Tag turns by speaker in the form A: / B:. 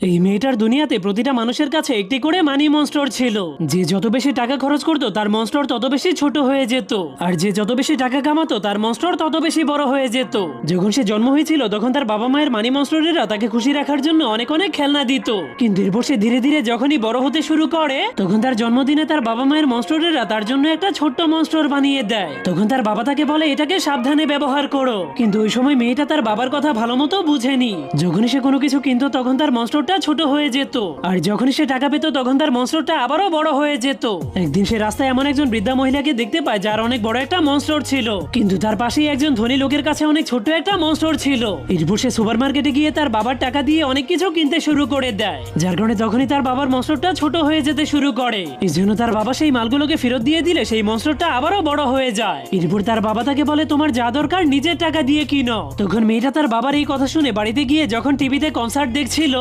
A: এই মেয়েটার দুনিয়াতে প্রতিটা মানুষের কাছে একটি করে মানি মনস্টার ছিল। যে যত বেশি টাকা খরচ করত তার মনস্টার তত বেশি ছোট হয়ে যেত, আর যে যত বেশি টাকা কামাতো তার মনস্টার তত বেশি বড় হয়ে যেত। যখন সে জন্ম হয়েছিল তখন তার বাবা মায়ের মানি মনস্টারেরা তাকে খুশি রাখার জন্য অনেক অনেক খেলনা দিত, কিন্তু এরপর সে ধীরে ধীরে যখনই বড় হতে শুরু করে তখন তার জন্মদিনে তার বাবা মায়ের মনস্টারেরা তার জন্য একটা ছোট্ট মনস্টার বানিয়ে দেয়। তখন তার বাবা তাকে বলে এটাকে সাবধানে ব্যবহার করো, কিন্তু ওই সময় মেয়েটা তার বাবার কথা ভালো মতো বুঝেনি। যখনই সে কোনো কিছু কিনতো তখন তার মনস্টারটা ছোট হয়ে যেত, আর যখনই সে টাকা পেত তখন তার মনস্টারটা আবারও বড় হয়ে যেত। একদিন সে রাস্তায় এমন একজন বৃদ্ধা মহিলাকে দেখতে পায় যার অনেক বড় একটা মনস্টার ছিল, কিন্তু তার পাশেই একজন ধনী লোকের কাছে অনেক ছোট্ট একটা মনস্টার ছিল। এরপর সে সুপার মার্কেটে গিয়ে তার বাবার টাকা দিয়ে অনেক কিছু কিনতে শুরু করে দেয়, যার কারণে তখনই তার বাবার মনস্টারটা ছোট হয়ে যেতে শুরু করে। এই জন্য তার বাবা সেই মালগুলোকে ফেরত দিয়ে দিলে সেই মনস্টারটা আবারও বড় হয়ে যায়। এরপর তার বাবা তাকে বলে তোমার যা দরকার নিজের টাকা দিয়ে কিনো। তখন মেয়েটা তার বাবার এই কথা শুনে বাড়িতে গিয়ে যখন টিভিতে কনসার্ট দেখছিল